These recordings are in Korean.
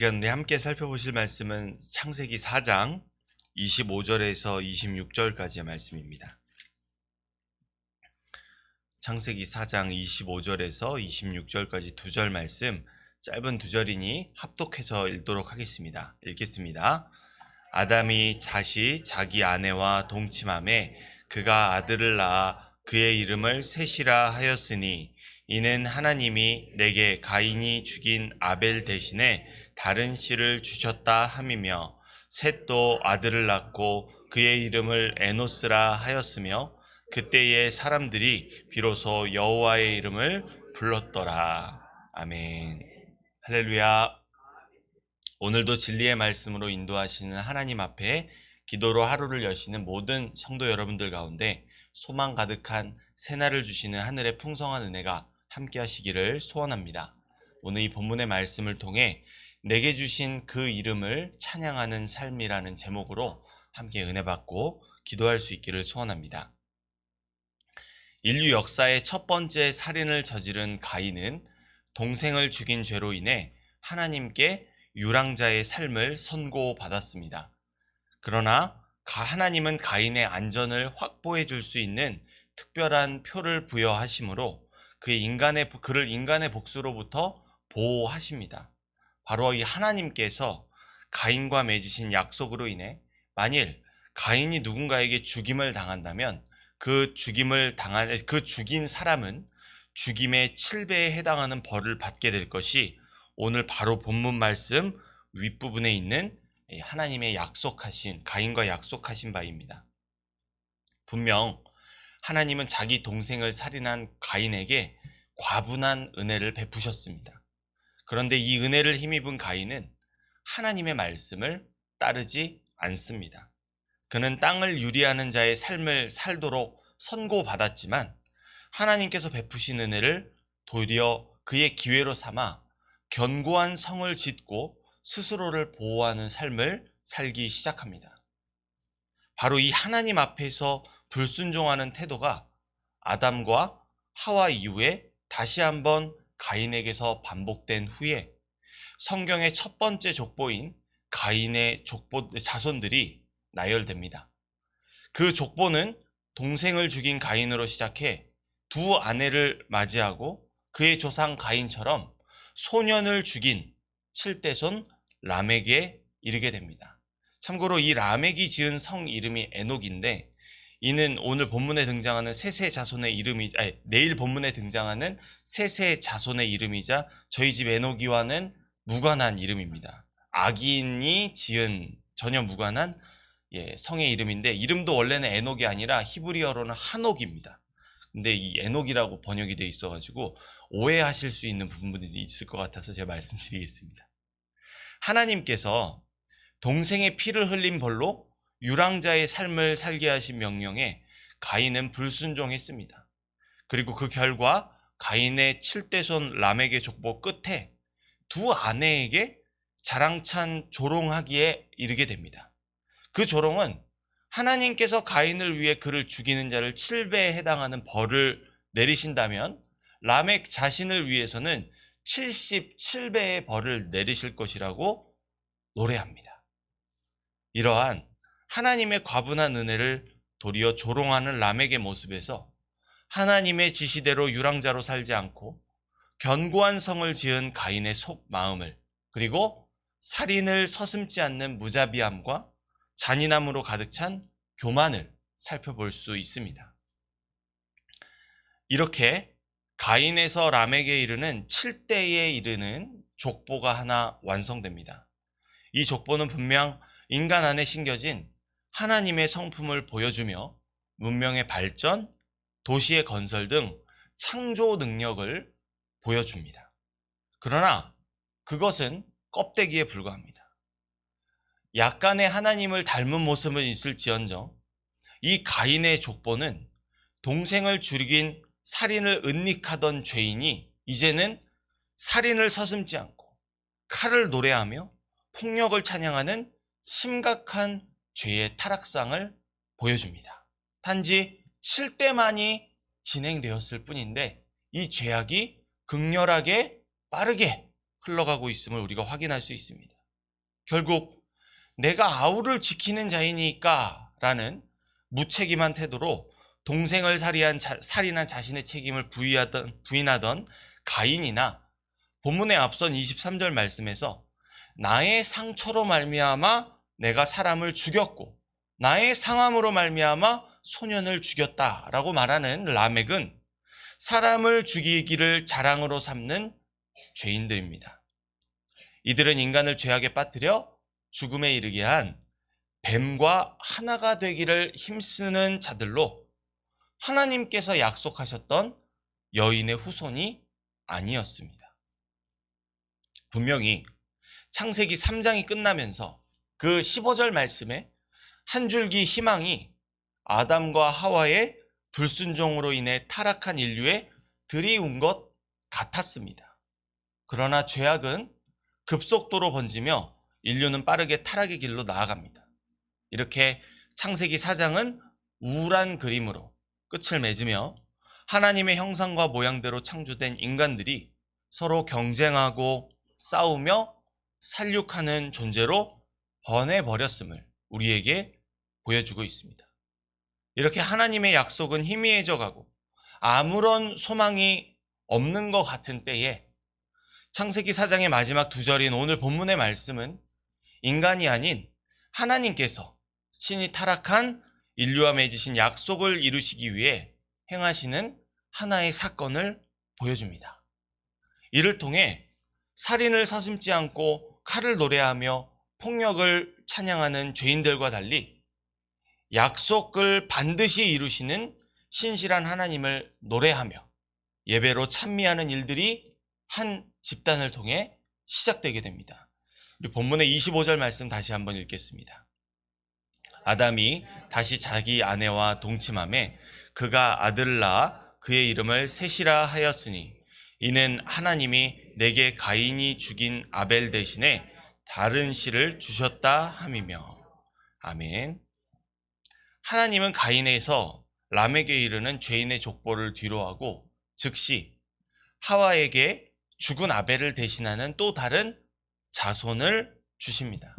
우리 함께 살펴보실 말씀은 창세기 4장 25절에서 26절까지의 말씀입니다. 창세기 4장 25절에서 26절까지 두 절 말씀, 짧은 두 절이니 합독해서 읽도록 하겠습니다. 읽겠습니다. 아담이 자기 아내와 동침하매 그가 아들을 낳아 그의 이름을 셋이라 하였으니 이는 하나님이 내게 가인이 죽인 아벨 대신에 다른 씨를 주셨다 함이며, 셋도 아들을 낳고 그의 이름을 에노스라 하였으며 그때의 사람들이 비로소 여호와의 이름을 불렀더라. 아멘. 할렐루야. 오늘도 진리의 말씀으로 인도하시는 하나님 앞에 기도로 하루를 여시는 모든 성도 여러분들 가운데 소망 가득한 새날을 주시는 하늘의 풍성한 은혜가 함께 하시기를 소원합니다. 오늘 이 본문의 말씀을 통해 내게 주신 그 이름을 찬양하는 삶이라는 제목으로 함께 은혜 받고 기도할 수 있기를 소원합니다. 인류 역사의 첫 번째 살인을 저지른 가인은 동생을 죽인 죄로 인해 하나님께 유랑자의 삶을 선고받았습니다. 그러나 하나님은 가인의 안전을 확보해 줄 수 있는 특별한 표를 부여하심으로 그를 인간의 복수로부터 보호하십니다. 바로 이 하나님께서 가인과 맺으신 약속으로 인해 만일 가인이 누군가에게 죽임을 당한다면 그 죽인 사람은 죽임의 7배에 해당하는 벌을 받게 될 것이 오늘 바로 본문 말씀 윗부분에 있는 하나님의 가인과 약속하신 바입니다. 분명 하나님은 자기 동생을 살인한 가인에게 과분한 은혜를 베푸셨습니다. 그런데 이 은혜를 힘입은 가인은 하나님의 말씀을 따르지 않습니다. 그는 땅을 유리하는 자의 삶을 살도록 선고받았지만 하나님께서 베푸신 은혜를 도리어 그의 기회로 삼아 견고한 성을 짓고 스스로를 보호하는 삶을 살기 시작합니다. 바로 이 하나님 앞에서 불순종하는 태도가 아담과 하와 이후에 다시 한번 가인에게서 반복된 후에 성경의 첫 번째 족보인 가인의 자손들이 나열됩니다. 그 족보는 동생을 죽인 가인으로 시작해 두 아내를 맞이하고 그의 조상 가인처럼 소년을 죽인 7대손 라멕에 이르게 됩니다. 참고로 이 라멕이 지은 성 이름이 에녹인데, 이는 오늘 본문에 등장하는 내일 본문에 등장하는 셋의 자손의 이름이자 저희 집 에녹이와는 무관한 이름입니다. 악인이 지은 전혀 무관한 성의 이름인데, 이름도 원래는 에녹이 아니라 히브리어로는 한옥입니다. 근데 이 에녹이라고 번역이 되어 있어가지고 오해하실 수 있는 부분이 있을 것 같아서 제가 말씀드리겠습니다. 하나님께서 동생의 피를 흘린 벌로 유랑자의 삶을 살게 하신 명령에 가인은 불순종했습니다. 그리고 그 결과 가인의 7대손 라멕의 족보 끝에 두 아내에게 자랑찬 조롱하기에 이르게 됩니다. 그 조롱은 하나님께서 가인을 위해 그를 죽이는 자를 7배에 해당하는 벌을 내리신다면 라멕 자신을 위해서는 77배의 벌을 내리실 것이라고 노래합니다. 이러한 하나님의 과분한 은혜를 도리어 조롱하는 라멕의 모습에서 하나님의 지시대로 유랑자로 살지 않고 견고한 성을 지은 가인의 속마음을, 그리고 살인을 서슴지 않는 무자비함과 잔인함으로 가득 찬 교만을 살펴볼 수 있습니다. 이렇게 가인에서 라멕에 이르는 7대에 이르는 족보가 하나 완성됩니다. 이 족보는 분명 인간 안에 심겨진 하나님의 성품을 보여주며 문명의 발전, 도시의 건설 등 창조 능력을 보여줍니다. 그러나 그것은 껍데기에 불과합니다. 약간의 하나님을 닮은 모습은 있을지언정 이 가인의 족보는 동생을 죽인 살인을 은닉하던 죄인이 이제는 살인을 서슴지 않고 칼을 노래하며 폭력을 찬양하는 심각한 죄의 타락상을 보여줍니다. 단지 7대만이 진행되었을 뿐인데 이 죄악이 극렬하게 빠르게 흘러가고 있음을 우리가 확인할 수 있습니다. 결국 내가 아우를 지키는 자이니까 라는 무책임한 태도로 동생을 살인한 자신의 책임을 부인하던 가인이나 본문에 앞선 23절 말씀에서 나의 상처로 말미암아 내가 사람을 죽였고 나의 상함으로 말미암아 소년을 죽였다라고 말하는 라멕은 사람을 죽이기를 자랑으로 삼는 죄인들입니다. 이들은 인간을 죄악에 빠뜨려 죽음에 이르게 한 뱀과 하나가 되기를 힘쓰는 자들로 하나님께서 약속하셨던 여인의 후손이 아니었습니다. 분명히 창세기 3장이 끝나면서 그 15절 말씀에 한 줄기 희망이 아담과 하와의 불순종으로 인해 타락한 인류에 들이운 것 같았습니다. 그러나 죄악은 급속도로 번지며 인류는 빠르게 타락의 길로 나아갑니다. 이렇게 창세기 4장은 우울한 그림으로 끝을 맺으며 하나님의 형상과 모양대로 창조된 인간들이 서로 경쟁하고 싸우며 살육하는 존재로 변해버렸음을 우리에게 보여주고 있습니다. 이렇게 하나님의 약속은 희미해져 가고 아무런 소망이 없는 것 같은 때에 창세기 4장의 마지막 두 절인 오늘 본문의 말씀은 인간이 아닌 하나님께서 신이 타락한 인류와 맺으신 약속을 이루시기 위해 행하시는 하나의 사건을 보여줍니다. 이를 통해 살인을 서슴지 않고 칼을 노래하며 폭력을 찬양하는 죄인들과 달리 약속을 반드시 이루시는 신실한 하나님을 노래하며 예배로 찬미하는 일들이 한 집단을 통해 시작되게 됩니다. 우리 본문의 25절 말씀 다시 한번 읽겠습니다. 아담이 다시 자기 아내와 동침하매 그가 아들을 낳아 그의 이름을 셋이라 하였으니 이는 하나님이 내게 가인이 죽인 아벨 대신에 다른 씨를 주셨다 함이며. 아멘. 하나님은 가인에서 라멕에 이르는 죄인의 족보를 뒤로하고 즉시 하와에게 죽은 아벨을 대신하는 또 다른 자손을 주십니다.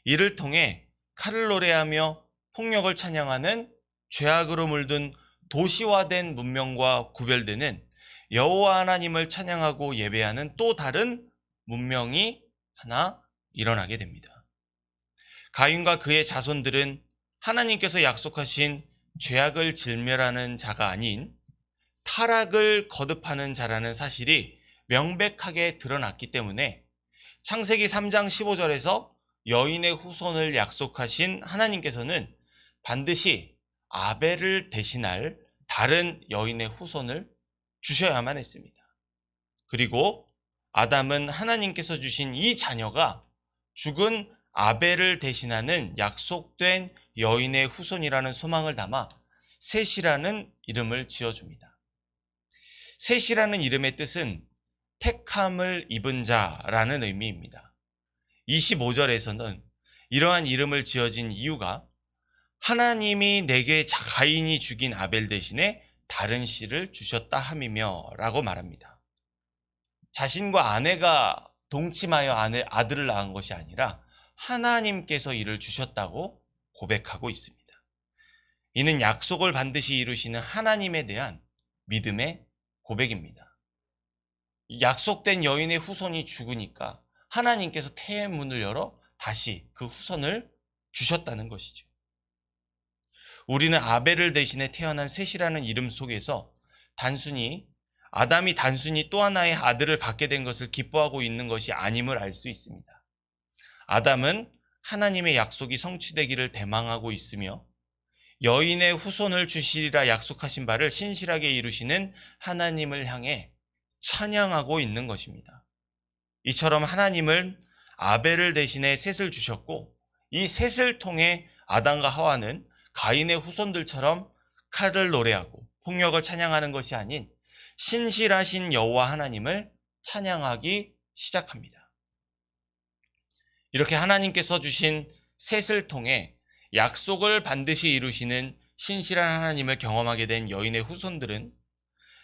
이를 통해 칼을 노래하며 폭력을 찬양하는 죄악으로 물든 도시화된 문명과 구별되는 여호와 하나님을 찬양하고 예배하는 또 다른 문명이 하나 일어나게 됩니다. 가인과 그의 자손들은 하나님께서 약속하신 죄악을 질멸하는 자가 아닌 타락을 거듭하는 자라는 사실이 명백하게 드러났기 때문에 창세기 3장 15절에서 여인의 후손을 약속하신 하나님께서는 반드시 아벨을 대신할 다른 여인의 후손을 주셔야만 했습니다. 그리고 아담은 하나님께서 주신 이 자녀가 죽은 아벨을 대신하는 약속된 여인의 후손이라는 소망을 담아 셋이라는 이름을 지어줍니다. 셋이라는 이름의 뜻은 택함을 입은 자라는 의미입니다. 25절에서는 이러한 이름을 지어진 이유가 하나님이 내게 가인이 죽인 아벨 대신에 다른 씨를 주셨다 함이며 라고 말합니다. 자신과 아내가 동침하여 아들을 낳은 것이 아니라 하나님께서 이를 주셨다고 고백하고 있습니다. 이는 약속을 반드시 이루시는 하나님에 대한 믿음의 고백입니다. 약속된 여인의 후손이 죽으니까 하나님께서 태의 문을 열어 다시 그 후손을 주셨다는 것이죠. 우리는 아벨을 대신해 태어난 셋이라는 이름 속에서 아담이 단순히 또 하나의 아들을 갖게 된 것을 기뻐하고 있는 것이 아님을 알 수 있습니다. 아담은 하나님의 약속이 성취되기를 대망하고 있으며 여인의 후손을 주시리라 약속하신 바를 신실하게 이루시는 하나님을 향해 찬양하고 있는 것입니다. 이처럼 하나님은 아벨을 대신해 셋을 주셨고 이 셋을 통해 아담과 하와는 가인의 후손들처럼 칼을 노래하고 폭력을 찬양하는 것이 아닌 신실하신 여호와 하나님을 찬양하기 시작합니다. 이렇게 하나님께서 주신 셋을 통해 약속을 반드시 이루시는 신실한 하나님을 경험하게 된 여인의 후손들은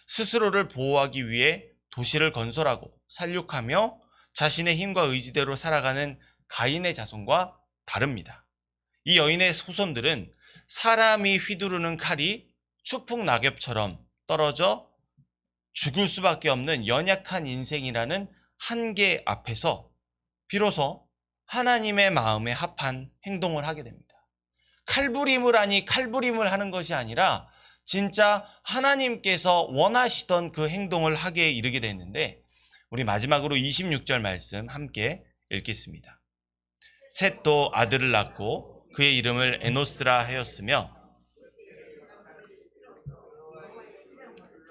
스스로를 보호하기 위해 도시를 건설하고 살육하며 자신의 힘과 의지대로 살아가는 가인의 자손과 다릅니다. 이 여인의 후손들은 사람이 휘두르는 칼이 추풍 낙엽처럼 떨어져 죽을 수밖에 없는 연약한 인생이라는 한계 앞에서 비로소 하나님의 마음에 합한 행동을 하게 됩니다. 칼부림을 하니 칼부림을 하는 것이 아니라 진짜 하나님께서 원하시던 그 행동을 하게 이르게 됐는데, 우리 마지막으로 26절 말씀 함께 읽겠습니다. 셋도 아들을 낳고 그의 이름을 에노스라 하였으며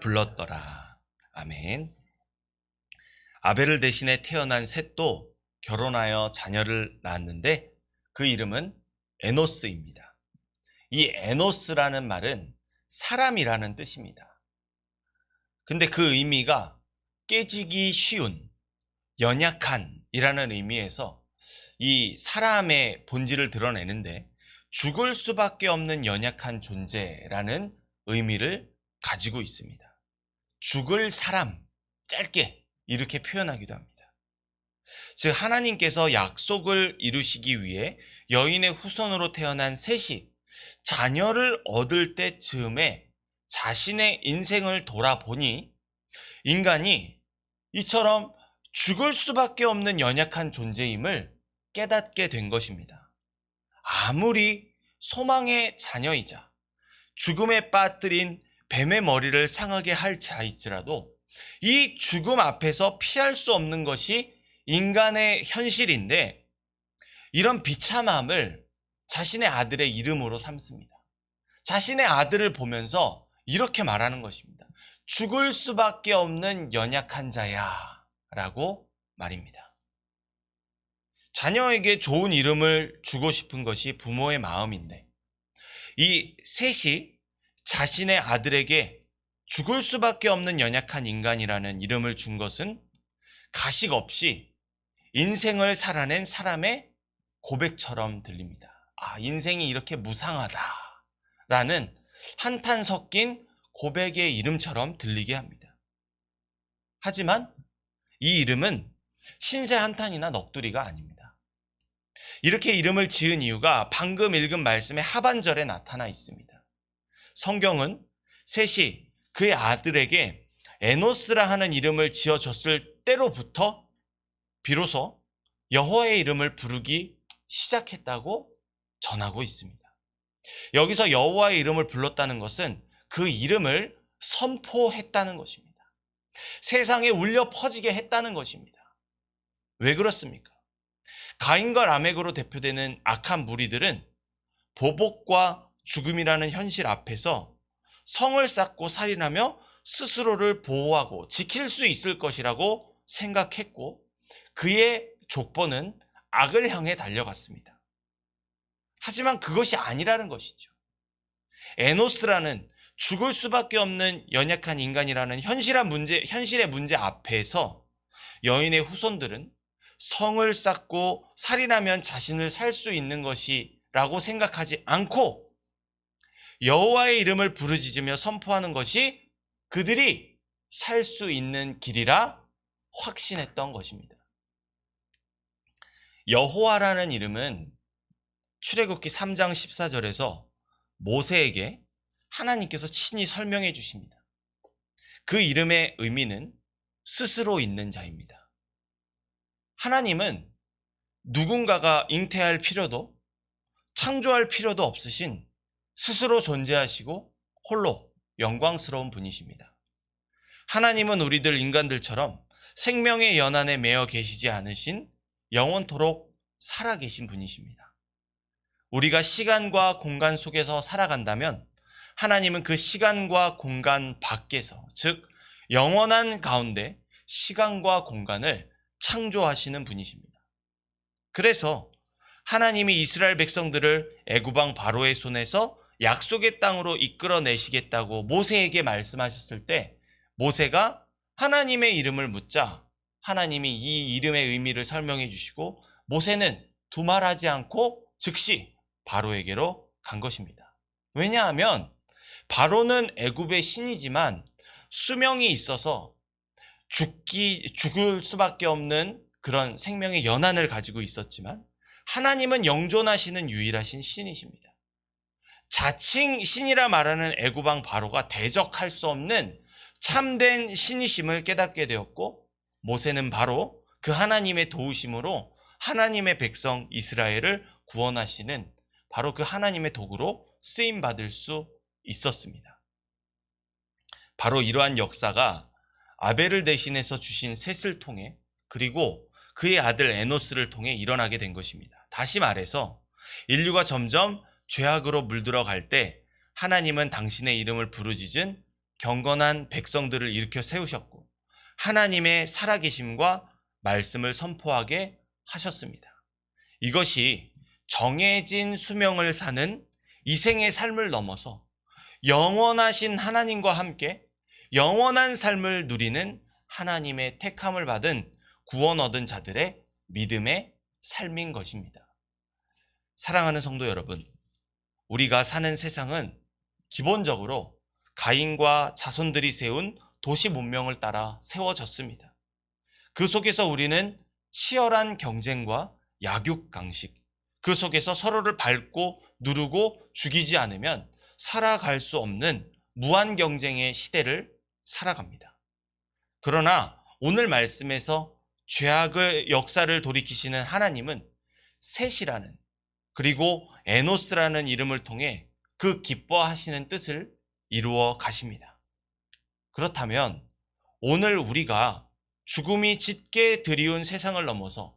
불렀더라. 아멘. 아벨을 대신해 태어난 셋도 결혼하여 자녀를 낳았는데 그 이름은 에노스입니다. 이 에노스라는 말은 사람이라는 뜻입니다. 근데 그 의미가 깨지기 쉬운, 연약한이라는 의미에서 이 사람의 본질을 드러내는데 죽을 수밖에 없는 연약한 존재라는 의미를 가지고 있습니다. 죽을 사람, 짧게 이렇게 표현하기도 합니다. 즉 하나님께서 약속을 이루시기 위해 여인의 후손으로 태어난 셋이 자녀를 얻을 때쯤에 자신의 인생을 돌아보니 인간이 이처럼 죽을 수밖에 없는 연약한 존재임을 깨닫게 된 것입니다. 아무리 소망의 자녀이자 죽음에 빠뜨린 뱀의 머리를 상하게 할 자일지라도 이 죽음 앞에서 피할 수 없는 것이 인간의 현실인데, 이런 비참함을 자신의 아들의 이름으로 삼습니다. 자신의 아들을 보면서 이렇게 말하는 것입니다. 죽을 수밖에 없는 연약한 자야 라고 말입니다. 자녀에게 좋은 이름을 주고 싶은 것이 부모의 마음인데, 이 셋이 자신의 아들에게 죽을 수밖에 없는 연약한 인간이라는 이름을 준 것은 가식 없이 인생을 살아낸 사람의 고백처럼 들립니다. 아, 인생이 이렇게 무상하다라는 한탄 섞인 고백의 이름처럼 들리게 합니다. 하지만 이 이름은 신세 한탄이나 넋두리가 아닙니다. 이렇게 이름을 지은 이유가 방금 읽은 말씀의 하반절에 나타나 있습니다. 성경은 셋이 그의 아들에게 에노스라 하는 이름을 지어줬을 때로부터 비로소 여호와의 이름을 부르기 시작했다고 전하고 있습니다. 여기서 여호와의 이름을 불렀다는 것은 그 이름을 선포했다는 것입니다. 세상에 울려 퍼지게 했다는 것입니다. 왜 그렇습니까? 가인과 라멕으로 대표되는 악한 무리들은 보복과 죽음이라는 현실 앞에서 성을 쌓고 살인하며 스스로를 보호하고 지킬 수 있을 것이라고 생각했고, 그의 족보는 악을 향해 달려갔습니다. 하지만 그것이 아니라는 것이죠. 에노스라는 죽을 수밖에 없는 연약한 인간이라는 현실의 문제 앞에서 여인의 후손들은 성을 쌓고 살인하면 자신을 살 수 있는 것이라고 생각하지 않고 여호와의 이름을 부르짖으며 선포하는 것이 그들이 살 수 있는 길이라 확신했던 것입니다. 여호와라는 이름은 출애굽기 3장 14절에서 모세에게 하나님께서 친히 설명해 주십니다. 그 이름의 의미는 스스로 있는 자입니다. 하나님은 누군가가 잉태할 필요도 창조할 필요도 없으신 스스로 존재하시고 홀로 영광스러운 분이십니다. 하나님은 우리들 인간들처럼 생명의 연한에 매여 계시지 않으신 영원토록 살아계신 분이십니다. 우리가 시간과 공간 속에서 살아간다면 하나님은 그 시간과 공간 밖에서, 즉 영원한 가운데 시간과 공간을 창조하시는 분이십니다. 그래서 하나님이 이스라엘 백성들을 애굽왕 바로의 손에서 약속의 땅으로 이끌어내시겠다고 모세에게 말씀하셨을 때 모세가 하나님의 이름을 묻자 하나님이 이 이름의 의미를 설명해 주시고 모세는 두말하지 않고 즉시 바로에게로 간 것입니다. 왜냐하면 바로는 애굽의 신이지만 수명이 있어서 죽을 수밖에 없는 그런 생명의 연한을 가지고 있었지만 하나님은 영존하시는 유일하신 신이십니다. 자칭 신이라 말하는 애굽왕 바로가 대적할 수 없는 참된 신이심을 깨닫게 되었고, 모세는 바로 그 하나님의 도우심으로 하나님의 백성 이스라엘을 구원하시는 바로 그 하나님의 도구로 쓰임받을 수 있었습니다. 바로 이러한 역사가 아벨을 대신해서 주신 셋을 통해, 그리고 그의 아들 에노스를 통해 일어나게 된 것입니다. 다시 말해서 인류가 점점 죄악으로 물들어갈 때 하나님은 당신의 이름을 부르짖은 경건한 백성들을 일으켜 세우셨고, 하나님의 살아계심과 말씀을 선포하게 하셨습니다. 이것이 정해진 수명을 사는 이생의 삶을 넘어서 영원하신 하나님과 함께 영원한 삶을 누리는 하나님의 택함을 받은 구원 얻은 자들의 믿음의 삶인 것입니다. 사랑하는 성도 여러분, 우리가 사는 세상은 기본적으로 가인과 자손들이 세운 도시 문명을 따라 세워졌습니다. 그 속에서 우리는 치열한 경쟁과 약육강식, 그 속에서 서로를 밟고 누르고 죽이지 않으면 살아갈 수 없는 무한 경쟁의 시대를 살아갑니다. 그러나 오늘 말씀에서 죄악의 역사를 돌이키시는 하나님은 셋이라는, 그리고 에노스라는 이름을 통해 그 기뻐하시는 뜻을 이루어 가십니다. 그렇다면 오늘 우리가 죽음이 짙게 드리운 세상을 넘어서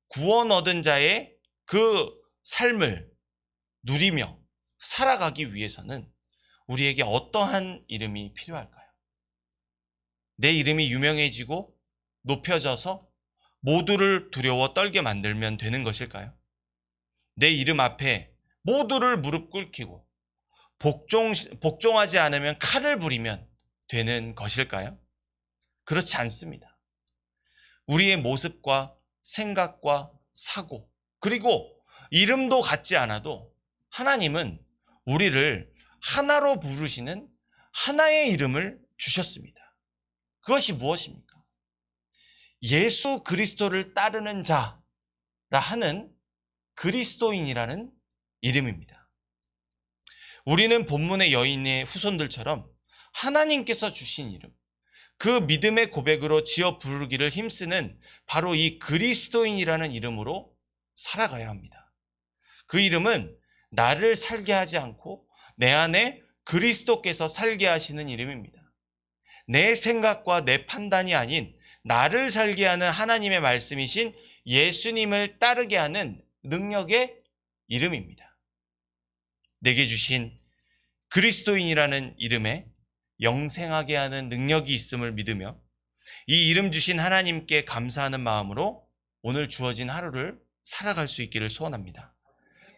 구원 얻은 자의 그 삶을 누리며 살아가기 위해서는 우리에게 어떠한 이름이 필요할까요? 내 이름이 유명해지고 높여져서 모두를 두려워 떨게 만들면 되는 것일까요? 내 이름 앞에 모두를 무릎 꿇히고 복종하지 않으면 칼을 부리면 되는 것일까요? 그렇지 않습니다. 우리의 모습과 생각과 사고, 그리고 이름도 같지 않아도 하나님은 우리를 하나로 부르시는 하나의 이름을 주셨습니다. 그것이 무엇입니까? 예수 그리스도를 따르는 자라 하는 그리스도인이라는 이름입니다. 우리는 본문의 여인의 후손들처럼 하나님께서 주신 이름, 그 믿음의 고백으로 지어 부르기를 힘쓰는 바로 이 그리스도인이라는 이름으로 살아가야 합니다. 그 이름은 나를 살게 하지 않고 내 안에 그리스도께서 살게 하시는 이름입니다. 내 생각과 내 판단이 아닌 나를 살게 하는 하나님의 말씀이신 예수님을 따르게 하는 능력의 이름입니다. 내게 주신 그리스도인이라는 이름에 영생하게 하는 능력이 있음을 믿으며 이 이름 주신 하나님께 감사하는 마음으로 오늘 주어진 하루를 살아갈 수 있기를 소원합니다.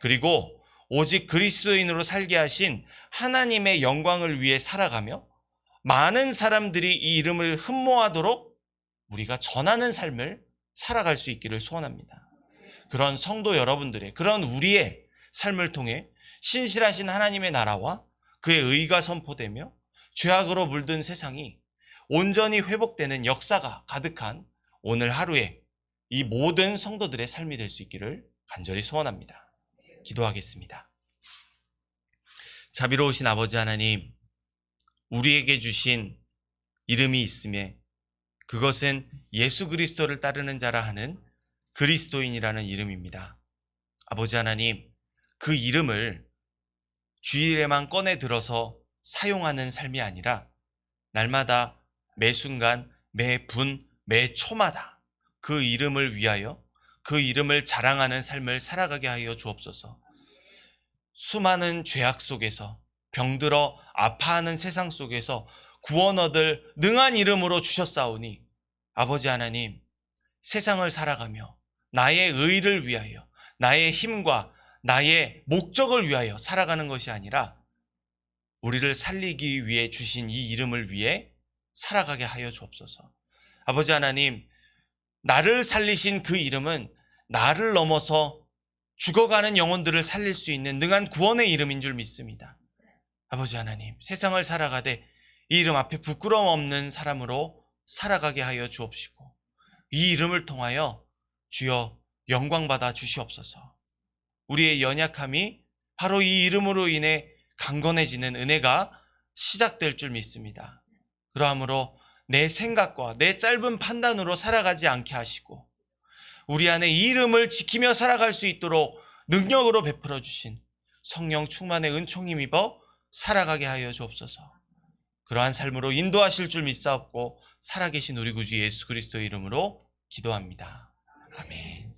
그리고 오직 그리스도인으로 살게 하신 하나님의 영광을 위해 살아가며 많은 사람들이 이 이름을 흠모하도록 우리가 전하는 삶을 살아갈 수 있기를 소원합니다. 그런 성도 여러분들의, 그런 우리의 삶을 통해 신실하신 하나님의 나라와 그의 의가 선포되며 죄악으로 물든 세상이 온전히 회복되는 역사가 가득한 오늘 하루에 이 모든 성도들의 삶이 될 수 있기를 간절히 소원합니다. 기도하겠습니다. 자비로우신 아버지 하나님, 우리에게 주신 이름이 있음에 그것은 예수 그리스도를 따르는 자라 하는 그리스도인이라는 이름입니다. 아버지 하나님, 그 이름을 주일에만 꺼내 들어서 사용하는 삶이 아니라 날마다 매 순간, 매 분, 매 초마다 그 이름을 위하여 그 이름을 자랑하는 삶을 살아가게 하여 주옵소서. 수많은 죄악 속에서 병들어 아파하는 세상 속에서 구원 얻을 능한 이름으로 주셨사오니 아버지 하나님, 세상을 살아가며 나의 의를 위하여, 나의 힘과 나의 목적을 위하여 살아가는 것이 아니라 우리를 살리기 위해 주신 이 이름을 위해 살아가게 하여 주옵소서. 아버지 하나님, 나를 살리신 그 이름은 나를 넘어서 죽어가는 영혼들을 살릴 수 있는 능한 구원의 이름인 줄 믿습니다. 아버지 하나님, 세상을 살아가되 이 이름 앞에 부끄러움 없는 사람으로 살아가게 하여 주옵시고 이 이름을 통하여 주여 영광받아 주시옵소서. 우리의 연약함이 바로 이 이름으로 인해 강건해지는 은혜가 시작될 줄 믿습니다. 그러므로 내 생각과 내 짧은 판단으로 살아가지 않게 하시고 우리 안에 이 이름을 지키며 살아갈 수 있도록 능력으로 베풀어 주신 성령 충만의 은총 힘입어 살아가게 하여 주옵소서. 그러한 삶으로 인도하실 줄 믿사옵고 살아계신 우리 구주 예수 그리스도의 이름으로 기도합니다. 아멘.